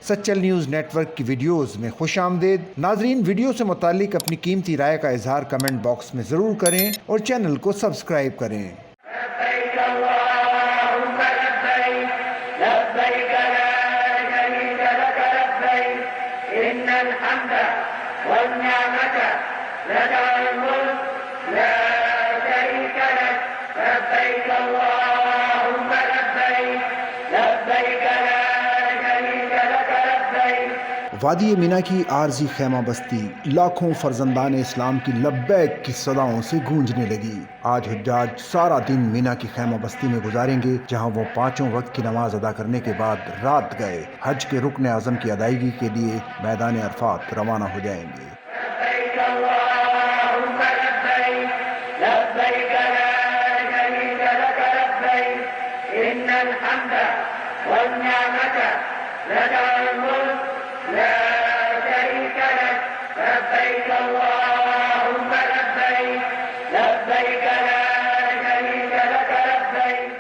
Sachal news net work کی videos میں خوش آمدید۔ ناظرین، ویڈیو سے متعلق اپنی قیمتی رائے کا اظہار کمنٹ باکس میں ضرور کریں اور چینل کو سبسکرائب کریں۔ لبيك اللهم لبيك لبيك لا شريك لك لبيك إن الحمد والنعمة لك الملك لا شريك لك لبيك اللهم لبيك لبيك لا شريك لك لبيك۔ وادی مینا کی عارضی خیمہ بستی لاکھوں فرزندان اسلام کی لبیک کی صداؤں سے گونجنے لگی۔ آج حجاج سارا دن مینا کی خیمہ بستی میں گزاریں گے، جہاں وہ 5 وقت کی نماز ادا کرنے کے بعد رات گئے حج کے رکن اعظم کی ادائیگی کے لیے میدان عرفات روانہ ہو جائیں گے۔ لبيك اللهم لبيك لبيك لا شريك لك لبيك إن الحمد والنعمة لك الملك لا شريك لك لبيك اللهم لبيك لبيك لا شريك لك لبيك۔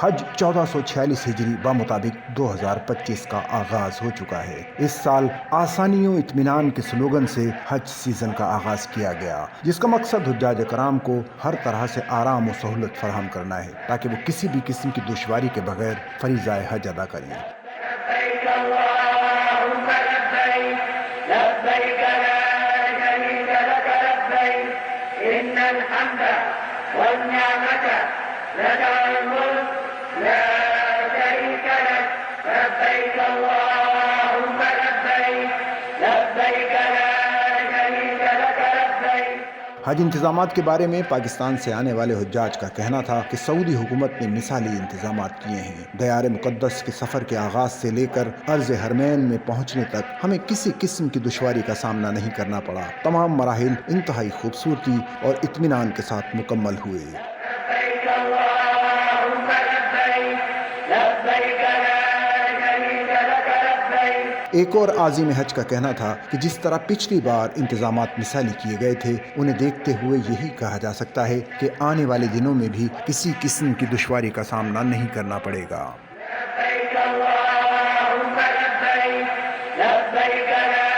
حج 1446 ہجری بمطابق 2025 کا آغاز ہو چکا ہے۔ اس سال آسانی و اطمینان کے سلوگن سے حج سیزن کا آغاز کیا گیا، جس کا مقصد حجاج کرام کو ہر طرح سے آرام و سہولت فراہم کرنا ہے تاکہ وہ کسی بھی قسم کی دشواری کے بغیر فریضہ حج ادا کریں۔ لبيك اللهم لبيك لبيك لا شريك لك لبيك إن الحمد والنعمة لك الملك لا شريك لك لبيك اللهم لبيك لبيك لا شريك لك لبيك۔ حج انتظامات کے بارے میں پاکستان سے آنے والے حجاج کا کہنا تھا کہ سعودی حکومت نے مثالی انتظامات کیے ہیں۔ دیار مقدس کے سفر کے آغاز سے لے کر عرض حرمین میں پہنچنے تک ہمیں کسی قسم کی دشواری کا سامنا نہیں کرنا پڑا۔ تمام مراحل انتہائی خوبصورتی اور اطمینان کے ساتھ مکمل ہوئے۔ لبيك اللهم لبيك لبيك لا شريك لك لبيك۔ ایک اور عازم حج کا کہنا تھا کہ جس طرح پچھلی بار انتظامات مثالی کیے گئے تھے، انہیں دیکھتے ہوئے یہی کہا جا سکتا ہے کہ آنے والے دنوں میں بھی کسی قسم کی دشواری کا سامنا نہیں کرنا پڑے گا۔ لبيك اللهم لبيك لبيك لا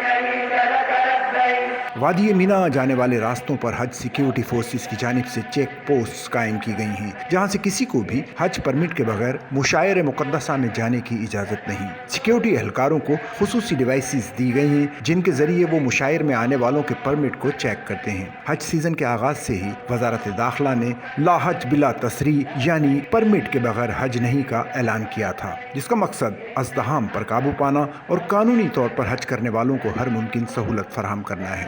شريك لك لبيك۔ وادی مینا جانے والے راستوں پر حج سیکیورٹی فورسز کی جانب سے چیک پوسٹ قائم کی گئی ہیں، جہاں سے کسی کو بھی حج پرمٹ کے بغیر مشاعر مقدسہ میں جانے کی اجازت نہیں۔ سیکیورٹی اہلکاروں کو خصوصی ڈیوائسز دی گئی ہیں جن کے ذریعے وہ مشاعر میں آنے والوں کے پرمٹ کو چیک کرتے ہیں۔ حج سیزن کے آغاز سے ہی وزارت داخلہ نے لا حج بلا تصریح یعنی پرمٹ کے بغیر حج نہیں کا اعلان کیا تھا، جس کا مقصد ازدحام پر قابو پانا اور قانونی طور پر حج کرنے والوں کو ہر ممکن سہولت فراہم کرنا ہے۔